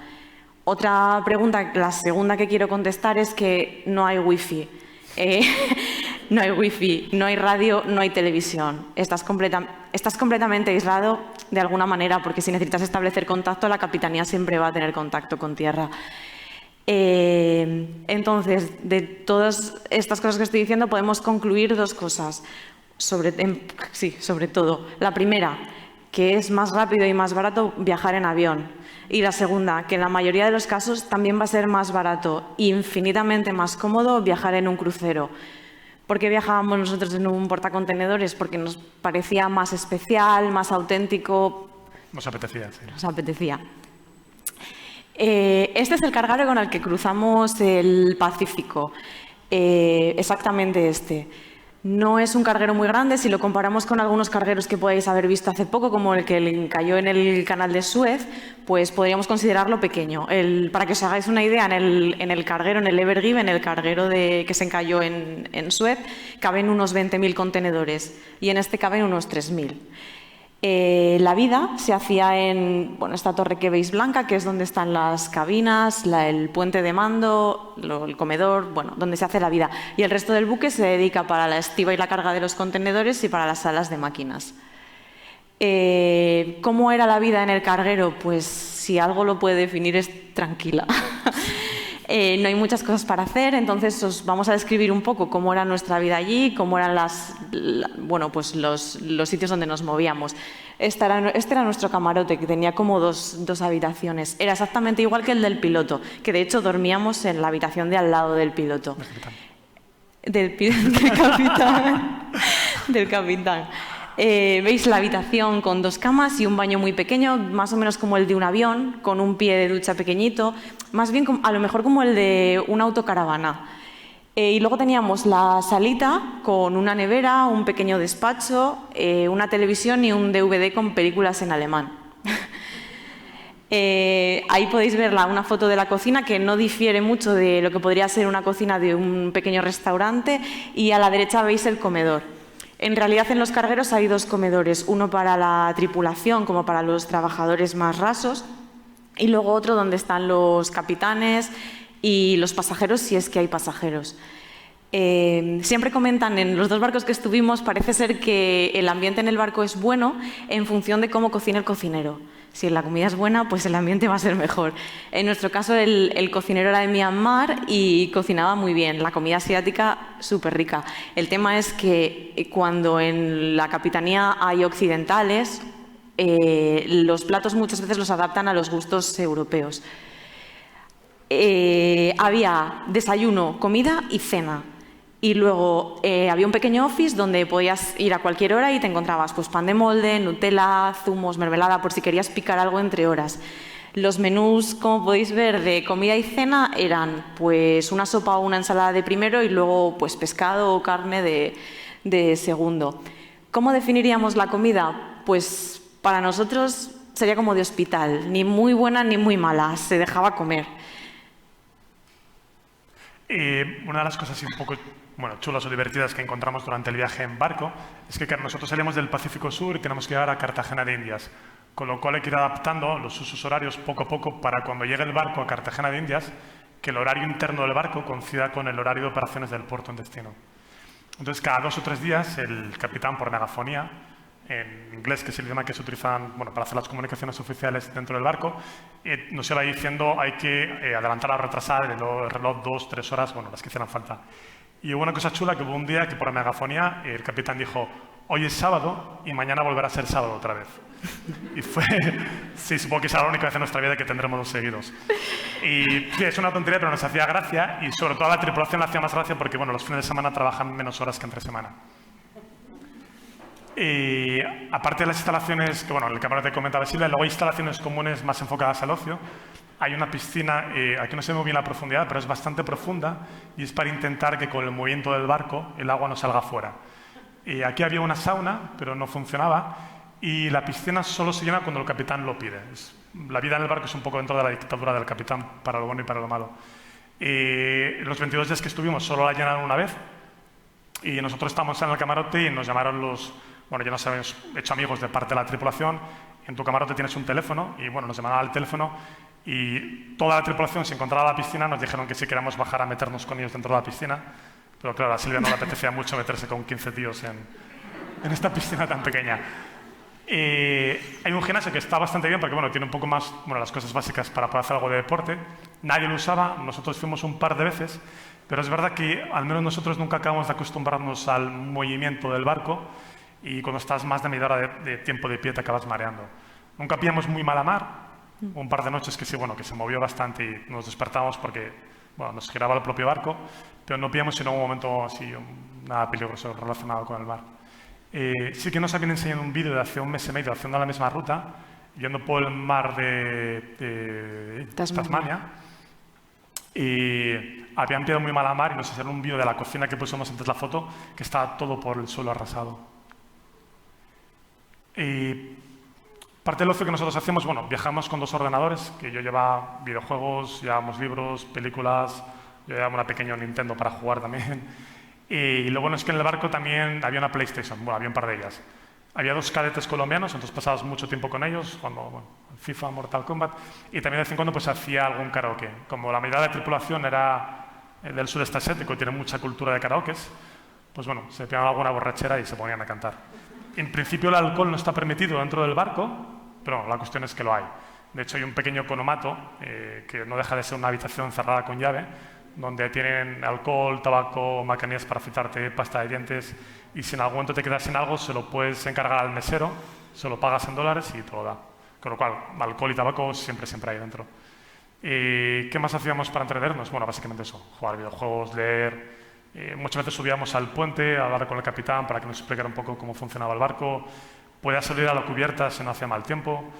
Otra pregunta, la segunda que quiero contestar, es que no hay wifi. No hay wifi, no hay radio, no hay televisión. Estás completamente aislado de alguna manera, porque si necesitas establecer contacto, la capitanía siempre va a tener contacto con tierra. Entonces, de todas estas cosas que estoy diciendo, podemos concluir 2 cosas. Sobre todo. La primera, que es más rápido y más barato viajar en avión. Y la segunda, que en la mayoría de los casos también va a ser más barato e infinitamente más cómodo viajar en un crucero. ¿Por qué viajábamos nosotros en un portacontenedores? Porque nos parecía más especial, más auténtico. Nos apetecía, sí. Nos apetecía. Este es el carguero con el que cruzamos el Pacífico. Exactamente este. No es un carguero muy grande si lo comparamos con algunos cargueros que podéis haber visto hace poco, como el que cayó en el canal de Suez, pues podríamos considerarlo pequeño. Para que os hagáis una idea, en el carguero, en el Ever Given, el carguero que se encalló en Suez, caben unos 20.000 contenedores y en este caben unos 3.000. La vida se hacía en esta torre que veis blanca, que es donde están las cabinas, el puente de mando, el comedor, donde se hace la vida. Y el resto del buque se dedica para la estiba y la carga de los contenedores y para las salas de máquinas. ¿Cómo era la vida en el carguero? Pues si algo lo puede definir es tranquila. No hay muchas cosas para hacer, entonces os vamos a describir un poco cómo era nuestra vida allí, cómo eran los sitios donde nos movíamos. Este era nuestro camarote, que tenía como dos habitaciones. Era exactamente igual que el del piloto, que de hecho dormíamos en la habitación de al lado del piloto. Del capitán. Del capitán. Veis la habitación con 2 camas y un baño muy pequeño, más o menos como el de un avión, con un pie de ducha pequeñito, más bien a lo mejor como el de una autocaravana. Y luego teníamos la salita con una nevera, un pequeño despacho, una televisión y un DVD con películas en alemán. Ahí podéis ver una foto de la cocina, que no difiere mucho de lo que podría ser una cocina de un pequeño restaurante, y a la derecha veis el comedor. En realidad en los cargueros hay 2 comedores, uno para la tripulación como para los trabajadores más rasos y luego otro donde están los capitanes y los pasajeros, si es que hay pasajeros. Siempre comentan, en los 2 barcos que estuvimos, parece ser que el ambiente en el barco es bueno en función de cómo cocina el cocinero. Si la comida es buena, pues el ambiente va a ser mejor. En nuestro caso, el cocinero era de Myanmar y cocinaba muy bien. La comida asiática, súper rica. El tema es que cuando en la capitanía hay occidentales, los platos muchas veces los adaptan a los gustos europeos. Había desayuno, comida y cena. Y luego había un pequeño office donde podías ir a cualquier hora y te encontrabas pues, pan de molde, Nutella, zumos, mermelada, por si querías picar algo entre horas. Los menús, como podéis ver, de comida y cena eran pues, una sopa o una ensalada de primero y luego pues, pescado o carne de segundo. ¿Cómo definiríamos la comida? Pues para nosotros sería como de hospital, ni muy buena ni muy mala, se dejaba comer. Una de las cosas un poco chulas o divertidas que encontramos durante el viaje en barco es que nosotros salimos del Pacífico Sur y tenemos que llegar a Cartagena de Indias, con lo cual hay que ir adaptando los usos horarios poco a poco para cuando llegue el barco a Cartagena de Indias, que el horario interno del barco coincida con el horario de operaciones del puerto en destino. Entonces, cada 2 o 3 días, el capitán, por megafonía, en inglés, que es el idioma que se utilizan para hacer las comunicaciones oficiales dentro del barco, nos iba diciendo hay que adelantar o retrasar el reloj 2, 3 horas, las que hicieran falta. Y hubo una cosa chula que hubo un día que por megafonía el capitán dijo: hoy es sábado y mañana volverá a ser sábado otra vez. Y fue, sí, supongo que será la única vez en nuestra vida que tendremos 2 seguidos. Y sí, es una tontería, pero nos hacía gracia y sobre todo a la tripulación le hacía más gracia porque los fines de semana trabajan menos horas que entre semana. Y aparte de las instalaciones, que el camarote comentaba Silvia, luego hay instalaciones comunes más enfocadas al ocio. Hay una piscina, aquí no sé muy bien la profundidad, pero es bastante profunda y es para intentar que con el movimiento del barco el agua no salga fuera. Aquí había una sauna, pero no funcionaba, y la piscina solo se llena cuando el capitán lo pide. La vida en el barco es un poco dentro de la dictadura del capitán, para lo bueno y para lo malo. Los 22 días que estuvimos solo la llenaron una vez, y nosotros estábamos en el camarote y nos llamaron ya nos habíamos hecho amigos de parte de la tripulación. En tu camarote tienes un teléfono, y nos llamaron al teléfono, y toda la tripulación se encontraba en la piscina, nos dijeron que si queríamos bajar a meternos con ellos dentro de la piscina. Pero claro, a Silvia no le apetecía mucho meterse con 15 tíos en esta piscina tan pequeña. Hay un gimnasio que está bastante bien porque tiene un poco más las cosas básicas para poder hacer algo de deporte. Nadie lo usaba, nosotros fuimos un par de veces, pero es verdad que al menos nosotros nunca acabamos de acostumbrarnos al movimiento del barco y cuando estás más de media hora de tiempo de pie te acabas mareando. Nunca pillamos muy mala mar, un par de noches que sí, que se movió bastante y nos despertábamos porque nos giraba el propio barco, pero no pillamos en un momento así nada peligroso relacionado con el mar. Sí que nos habían enseñado un vídeo de hace un mes y medio haciendo la misma ruta, yendo por el mar de Tasmania, y habían pillado muy mala mar y nos hicieron un vídeo de la cocina que pusimos antes la foto, que estaba todo por el suelo arrasado. Parte del ocio que nosotros hacemos, viajamos con 2 ordenadores, que yo llevaba videojuegos, llevábamos libros, películas, yo llevaba una pequeña Nintendo para jugar también. Y lo bueno es que en el barco también había una PlayStation, había un par de ellas. Había 2 cadetes colombianos, entonces pasabas mucho tiempo con ellos, cuando FIFA, Mortal Kombat, y también de vez en cuando hacía algún karaoke. Como la mitad de la tripulación era del sudeste asiático y tiene mucha cultura de karaokes, se pegaban alguna borrachera y se ponían a cantar. En principio el alcohol no está permitido dentro del barco, pero la cuestión es que lo hay. De hecho, hay un pequeño economato, que no deja de ser una habitación cerrada con llave, donde tienen alcohol, tabaco, maquinillas para afeitarte, pasta de dientes, y si en algún momento te quedas sin algo, se lo puedes encargar al mesero, se lo pagas en dólares y te lo da. Con lo cual, alcohol y tabaco siempre hay dentro. ¿Qué más hacíamos para entretenernos? Básicamente eso, jugar videojuegos, leer. Muchas veces subíamos al puente a hablar con el capitán para que nos explicara un poco cómo funcionaba el barco. Podía salir a la cubierta si no hacía mal tiempo.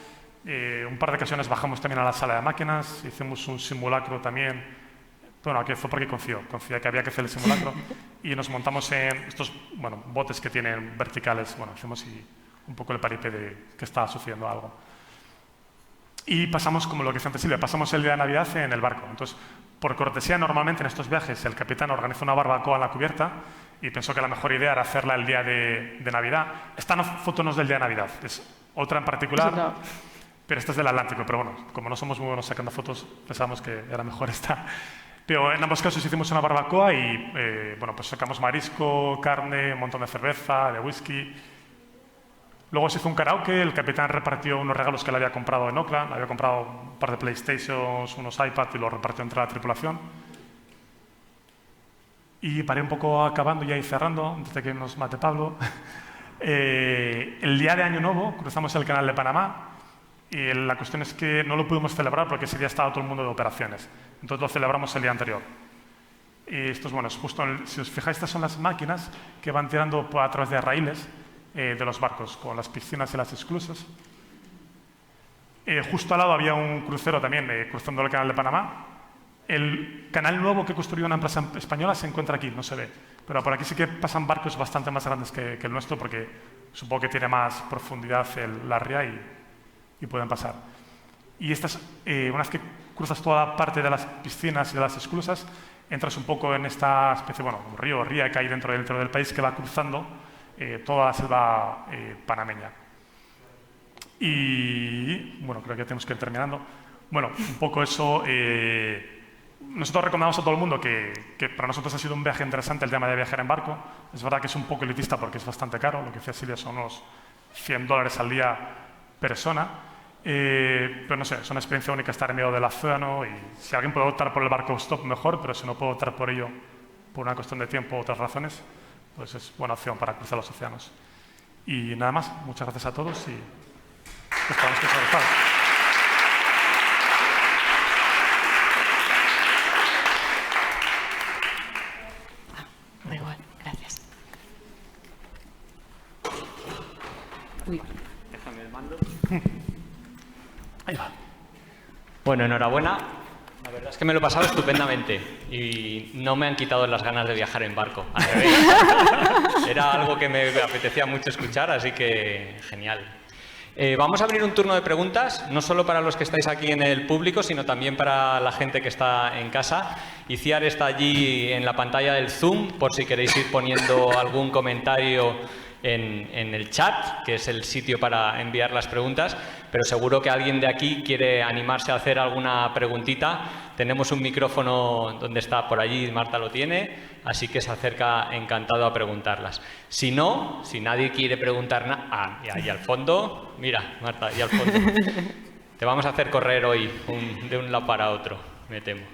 Un par de ocasiones bajamos también a la sala de máquinas, hicimos un simulacro también. Que fue porque confía que había que hacer el simulacro y nos montamos en estos botes que tienen verticales. Hacemos un poco el paripé de que estaba sucediendo algo. Y pasamos, como lo que decía antes Silvia, pasamos el día de Navidad en el barco. Entonces, por cortesía, normalmente en estos viajes el capitán organiza una barbacoa en la cubierta y pensó que la mejor idea era hacerla el día de Navidad. Esta foto no es del día de Navidad, es otra en particular, pero esta es del Atlántico. Pero como no somos muy buenos sacando fotos, pensamos que era mejor esta. Pero en ambos casos hicimos una barbacoa y sacamos marisco, carne, un montón de cerveza, de whisky. Luego se hizo un karaoke, el capitán repartió unos regalos que le había comprado en Auckland, había comprado un par de PlayStations, unos iPads y los repartió entre la tripulación. Y para ir un poco acabando y ahí cerrando, antes de que nos mate Pablo, el día de Año Nuevo cruzamos el canal de Panamá y la cuestión es que no lo pudimos celebrar porque ese día estaba todo el mundo de operaciones. Entonces lo celebramos el día anterior. Y esto es justo, si os fijáis, estas son las máquinas que van tirando a través de raíles de los barcos, con las piscinas y las esclusas. Justo al lado había un crucero también cruzando el canal de Panamá. El canal nuevo que construyó una empresa española se encuentra aquí, no se ve. Pero por aquí sí que pasan barcos bastante más grandes que el nuestro porque supongo que tiene más profundidad la ría y pueden pasar. Y estas, una vez que cruzas toda la parte de las piscinas y de las esclusas, entras un poco en esta especie, un río o ría que hay dentro del país que va cruzando toda la selva panameña. Y, creo que ya tenemos que ir terminando. Un poco eso. Nosotros recomendamos a todo el mundo que para nosotros ha sido un viaje interesante el tema de viajar en barco. Es verdad que es un poco elitista porque es bastante caro. Lo que decía Silvia son unos $100 al día persona. Pero no sé, es una experiencia única estar en medio del océano y si alguien puede optar por el barco stop, mejor, pero si no puede optar por ello por una cuestión de tiempo u otras razones, pues es buena opción para cruzar los océanos. Y nada más, muchas gracias a todos y esperamos que os haya gustado. Da igual, gracias. Uy. Déjame el mando. Ahí va. Bueno, enhorabuena. La verdad es que me lo he pasado estupendamente y no me han quitado las ganas de viajar en barco. Al revés. Era algo que me apetecía mucho escuchar, así que genial. Vamos a abrir un turno de preguntas, no solo para los que estáis aquí en el público, sino también para la gente que está en casa. Iciar está allí en la pantalla del Zoom, por si queréis ir poniendo algún comentario en el chat, que es el sitio para enviar las preguntas, pero seguro que alguien de aquí quiere animarse a hacer alguna preguntita. Tenemos un micrófono donde está por allí, Marta lo tiene, así que se acerca encantado a preguntarlas. Si no, si nadie quiere preguntar nada... y ahí al fondo, mira, Marta, ahí al fondo. Te vamos a hacer correr hoy de un lado para otro, me temo.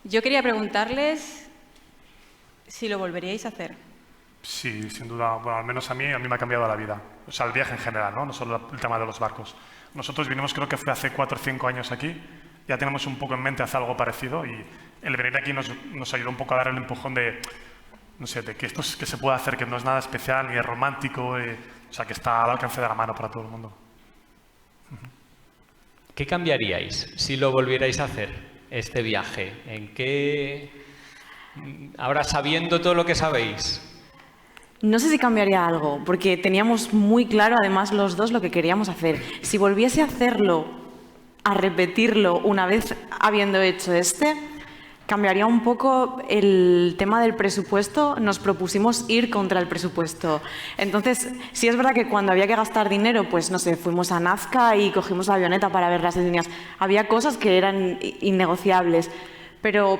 Yo quería preguntarles si lo volveríais a hacer. Sí, sin duda. Bueno, al menos a mí me ha cambiado la vida. O sea, el viaje en general, ¿no? No solo el tema de los barcos. Nosotros vinimos, creo que fue hace 4 o 5 años aquí. Ya tenemos un poco en mente hacer algo parecido y el venir aquí nos ayudó un poco a dar el empujón de, no sé, de que esto es, que se puede hacer, que no es nada especial ni es romántico, o sea, que está al alcance de la mano para todo el mundo. ¿Qué cambiaríais si lo volvierais a hacer, este viaje? ¿En qué? Ahora, sabiendo todo lo que sabéis. No sé si cambiaría algo, porque teníamos muy claro, además, los dos lo que queríamos hacer. Si volviese a hacerlo, a repetirlo una vez habiendo hecho cambiaría un poco el tema del presupuesto. Nos propusimos ir contra el presupuesto. Entonces, sí es verdad que cuando había que gastar dinero, pues no sé, fuimos a Nazca y cogimos la avioneta para ver las líneas. Había cosas que eran innegociables, pero...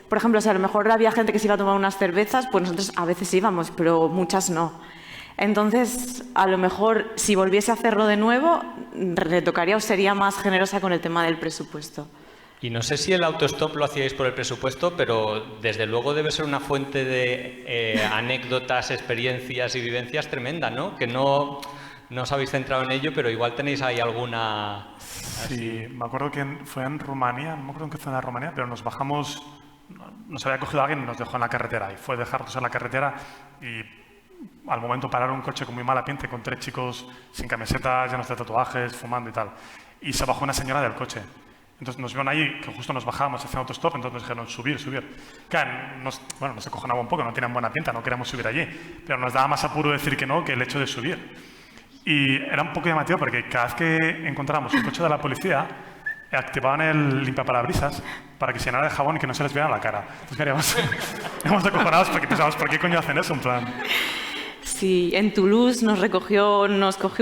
Por ejemplo, si a lo mejor había gente que se iba a tomar unas cervezas, pues nosotros a veces íbamos, pero muchas no. Entonces, a lo mejor, si volviese a hacerlo de nuevo, retocaría o sería más generosa con el tema del presupuesto. Y no sé si el autostop lo hacíais por el presupuesto, pero desde luego debe ser una fuente de anécdotas, experiencias y vivencias tremenda, ¿no? Que no os habéis centrado en ello, pero igual tenéis ahí alguna... Sí, me acuerdo que fue en Rumanía, no me acuerdo en qué zona de Rumanía, pero nos bajamos... Nos había cogido alguien y nos dejó en la carretera. Y fue dejarnos en la carretera y al momento pararon un coche con muy mala pinta, con 3 chicos sin camisetas, llenos de tatuajes, fumando y tal. Y se bajó una señora del coche. Entonces nos vieron ahí, que justo nos bajábamos hacia autostop, entonces nos dijeron subir, subir. Claro, nos acojonaba un poco, no tenían buena pinta, no queríamos subir allí. Pero nos daba más apuro decir que no que el hecho de subir. Y era un poco llamativo porque cada vez que encontrábamos un coche de la policía, activaban el limpiaparabrisas para que se llenara de jabón y que no se les viera la cara. Entonces, éramos acojonados porque pensábamos, ¿por qué coño hacen eso? En plan... Sí, en Toulouse nos cogió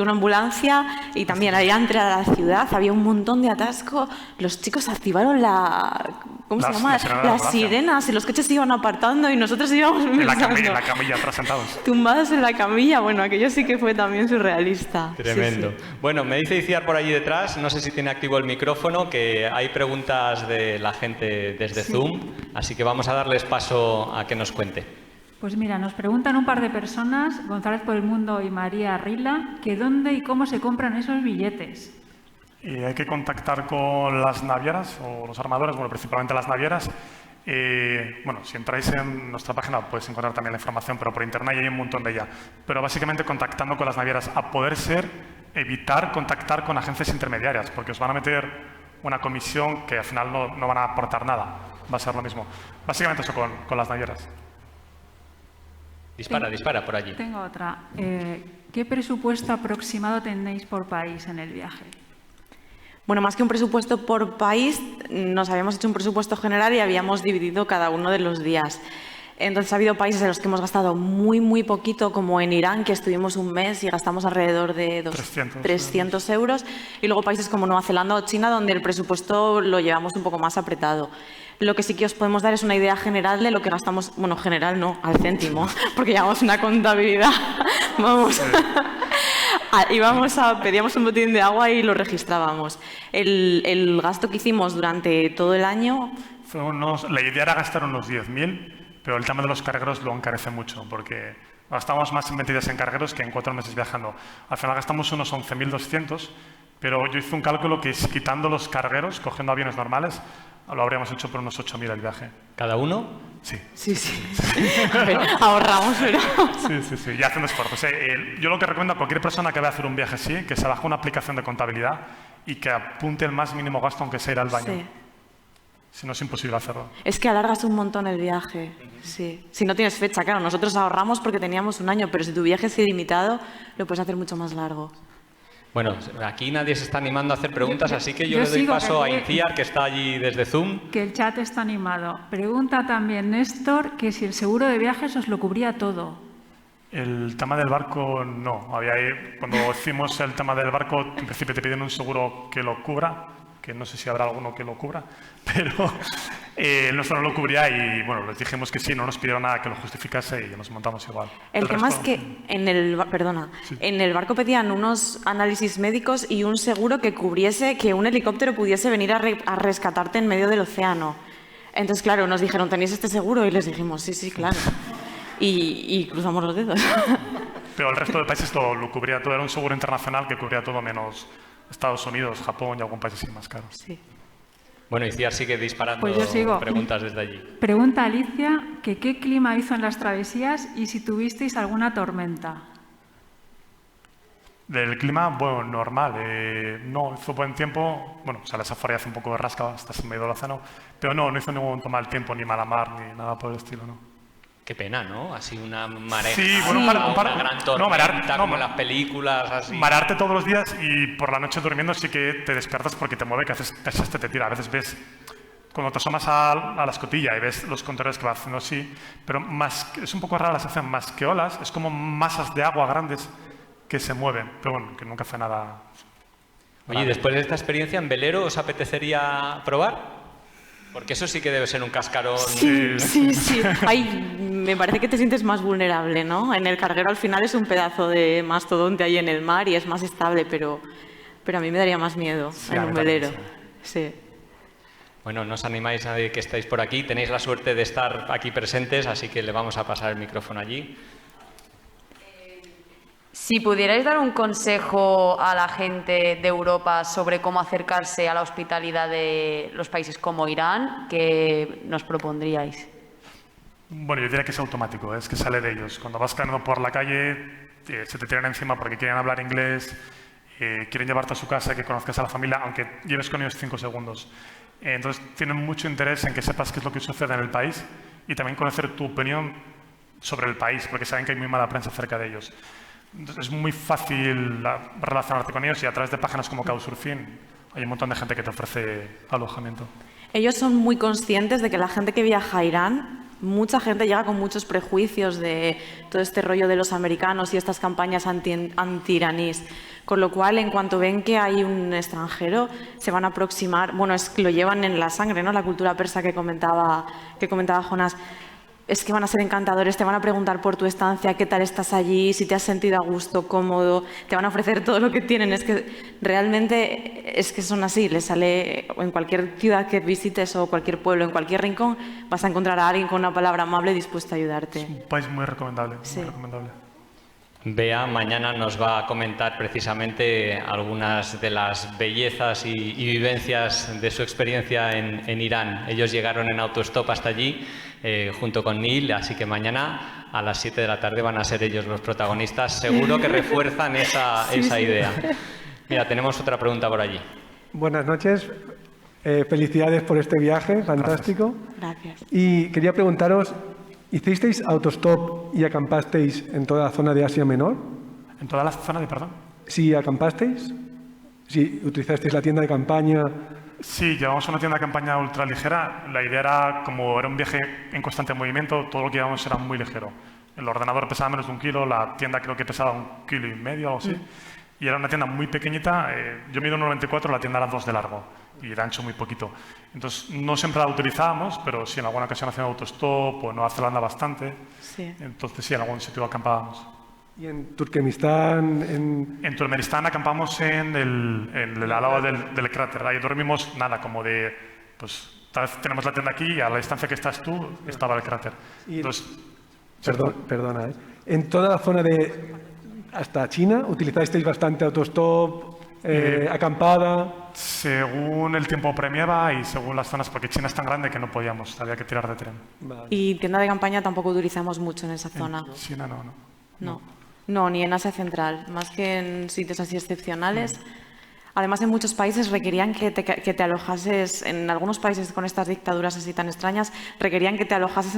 una ambulancia y también allá entre a la ciudad había un montón de atasco. Los chicos activaron las sirenas y los coches se iban apartando y nosotros íbamos en la camilla atrás sentados. Tumbados en la camilla. Bueno, aquello sí que fue también surrealista. Tremendo. Sí, sí. Bueno, me dice Iciar por allí detrás, no sé si tiene activo el micrófono, que hay preguntas de la gente desde Zoom, así que vamos a darles paso a que nos cuente. Pues mira, nos preguntan un par de personas, González por el Mundo y María Rila, que dónde y cómo se compran esos billetes. Hay que contactar con las navieras o los armadores, bueno, principalmente las navieras. Bueno, si entráis en nuestra página podéis encontrar también la información, pero por internet hay un montón de ella. Pero básicamente contactando con las navieras, a poder ser, evitar contactar con agencias intermediarias, porque os van a meter una comisión que al final no van a aportar nada. Va a ser lo mismo. Básicamente eso con las navieras. Dispara por allí. Tengo otra. ¿Qué presupuesto aproximado tenéis por país en el viaje? Bueno, más que un presupuesto por país, nos habíamos hecho un presupuesto general y habíamos dividido cada uno de los días. Entonces ha habido países en los que hemos gastado muy poquito, como en Irán, que estuvimos un mes y gastamos alrededor de 300 euros. Y luego países como Nueva Zelanda o China, donde el presupuesto lo llevamos un poco más apretado. Lo que sí que os podemos dar es una idea general de lo que gastamos, bueno, general no, al céntimo, porque llevamos una contabilidad. Vamos. Pedíamos un botín de agua y lo registrábamos. El gasto que hicimos durante todo el año... La idea era gastar unos 10.000, pero el tema de los cargueros lo encarece mucho, porque gastamos más en 20 días en cargueros que en 4 meses viajando. Al final gastamos unos 11.200, pero yo hice un cálculo que es quitando los cargueros, cogiendo aviones normales, lo habríamos hecho por unos 8.000 el viaje. ¿Cada uno? Sí. Sí. A ver, ahorramos, pero... Sí, y haciendo esfuerzos. Yo lo que recomiendo a cualquier persona que vaya a hacer un viaje así, que se baje una aplicación de contabilidad y que apunte el más mínimo gasto, aunque sea ir al baño. Sí. Si no, es imposible hacerlo. Es que alargas un montón el viaje, sí. Si no tienes fecha, claro, nosotros ahorramos porque teníamos un año, pero si tu viaje es ilimitado, lo puedes hacer mucho más largo. Bueno, aquí nadie se está animando a hacer preguntas, así que yo le doy sigo, paso a Inciar, que está allí desde Zoom. Que el chat está animado. Pregunta también Néstor que si el seguro de viajes os lo cubría todo. El tema del barco, no. Cuando hicimos el tema del barco, en principio te piden un seguro que lo cubra, que no sé si habrá alguno que lo cubra, pero el nuestro no lo cubría y bueno, les dijimos que sí, no nos pidieron nada que lo justificase y nos montamos igual. El tema es que en el barco pedían unos análisis médicos y un seguro que cubriese que un helicóptero pudiese venir a rescatarte en medio del océano. Entonces, claro, nos dijeron, ¿tenéis este seguro? Y les dijimos, sí, claro. Y cruzamos los dedos. Pero el resto de países lo cubría todo, era un seguro internacional que cubría todo menos Estados Unidos, Japón y algún país así más caro. Sí. Bueno, Inciar sigue disparando Pues yo sigo. preguntas desde allí. Pregunta Alicia que qué clima hizo en las travesías y si tuvisteis alguna tormenta. Del clima, bueno, normal. No hizo buen tiempo. Bueno, o sea, la safari hace un poco de rasca, estás en medio del océano. Pero no hizo ningún mal tiempo, ni mala mar, ni nada por el estilo, ¿no? Qué pena, ¿no? Así una mareja, sí, bueno, una gran tormenta, como en no, las películas, así. Marearte todos los días y por la noche durmiendo sí que te despiertas porque te mueve, que haces te tira. A veces ves, cuando te asomas a la escotilla y ves los contornos que va haciendo así, pero es un poco rara la sensación, más que olas, es como masas de agua grandes que se mueven, pero bueno, que nunca hace nada. Oye, ¿y después de esta experiencia en velero os apetecería probar? Porque eso sí que debe ser un cascarón. Sí. Ay, me parece que te sientes más vulnerable, ¿no? En el carguero al final es un pedazo de mastodonte ahí en el mar y es más estable, pero a mí me daría más miedo en un velero. Sí. Bueno, no os animáis nadie que estáis por aquí. Tenéis la suerte de estar aquí presentes, así que le vamos a pasar el micrófono allí. Si pudierais dar un consejo a la gente de Europa sobre cómo acercarse a la hospitalidad de los países como Irán, ¿qué nos propondríais? Bueno, yo diría que es automático, es que sale de ellos. Cuando vas caminando por la calle, se te tiran encima porque quieren hablar inglés, quieren llevarte a su casa, que conozcas a la familia, aunque lleves con ellos 5 segundos. Entonces, tienen mucho interés en que sepas qué es lo que sucede en el país y también conocer tu opinión sobre el país, porque saben que hay muy mala prensa acerca de ellos. Entonces, es muy fácil relacionarte con ellos y a través de páginas como Couchsurfing hay un montón de gente que te ofrece alojamiento. Ellos son muy conscientes de que la gente que viaja a Irán, mucha gente llega con muchos prejuicios de todo este rollo de los americanos y estas campañas anti-iraníes. Con lo cual, en cuanto ven que hay un extranjero, se van a aproximar. Bueno, es que lo llevan en la sangre, ¿no? La cultura persa que comentaba Jonás. Es que van a ser encantadores, te van a preguntar por tu estancia, qué tal estás allí, si te has sentido a gusto, cómodo, te van a ofrecer todo lo que tienen. Es que realmente es que son así, les sale en cualquier ciudad que visites o cualquier pueblo, en cualquier rincón, vas a encontrar a alguien con una palabra amable dispuesta a ayudarte. Es un país muy recomendable, Sí. muy recomendable. Bea mañana nos va a comentar precisamente algunas de las bellezas y vivencias de su experiencia en Irán. Ellos llegaron en autostop hasta allí junto con Neil, así que mañana a las 7 de la tarde van a ser ellos los protagonistas. Seguro que refuerzan esa idea. Mira, tenemos otra pregunta por allí. Buenas noches. Felicidades por este viaje, fantástico. Gracias. Y quería preguntaros, ¿hicisteis autostop y acampasteis en toda la zona de Asia Menor? ¿En toda la zona de perdón? ¿Sí acampasteis? ¿Sí utilizasteis la tienda de campaña? Sí, llevamos una tienda de campaña ultra ligera. La idea era, como era un viaje en constante movimiento, todo lo que llevábamos era muy ligero. El ordenador pesaba menos de 1 kilo, la tienda creo que pesaba 1,5 kilos, algo así. Y era una tienda muy pequeñita. Yo mido 1,94, la tienda era 2 de largo. y de ancho muy poquito. Entonces, no siempre la utilizábamos, pero sí en alguna ocasión haciendo autostop o en Nueva Zelanda bastante. Sí. Entonces, sí, en algún sitio acampábamos. ¿Y en Turkmenistán? En Turkmenistán acampamos en el lado del cráter. Ahí dormimos nada, como de, pues, tal vez tenemos la tienda aquí y a la distancia que estás tú estaba el cráter. Entonces, Perdona, ¿eh? En toda la zona hasta China, ¿utilizasteis bastante autostop, acampada? según el tiempo premiaba y según las zonas, porque China es tan grande que no podíamos, había que tirar de tren. Vale. Y tienda de campaña tampoco utilizamos mucho en esa zona. En China No, ni en Asia Central, más que en sitios así excepcionales. Además, en muchos países requerían que te alojases, en algunos países con estas dictaduras así tan extrañas, requerían que te alojases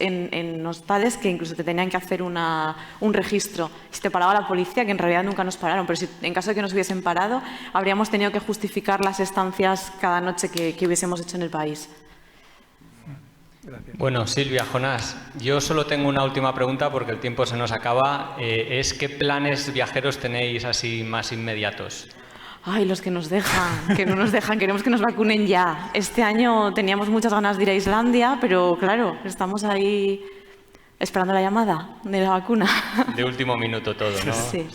en hostales que incluso te tenían que hacer un registro. Si te paraba la policía, que en realidad nunca nos pararon, pero si en caso de que nos hubiesen parado, habríamos tenido que justificar las estancias cada noche que hubiésemos hecho en el país. Gracias. Bueno, Silvia, Jonás, yo solo tengo una última pregunta porque el tiempo se nos acaba. ¿Qué planes viajeros tenéis así más inmediatos? Ay, los que nos dejan, que no nos dejan, queremos que nos vacunen ya. Este año teníamos muchas ganas de ir a Islandia, pero claro, estamos ahí esperando la llamada de la vacuna. De último minuto todo, ¿no? Sí.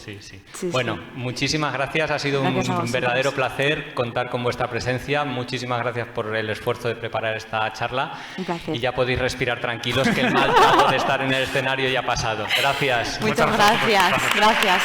Bueno, muchísimas gracias. Ha sido Gracias a un vosotros. verdadero placer contar con vuestra presencia. Muchísimas gracias por el esfuerzo de preparar esta charla. Un placer. Y ya podéis respirar tranquilos, que el mal trago de estar en el escenario ya ha pasado. Gracias. Muchas gracias. Gracias.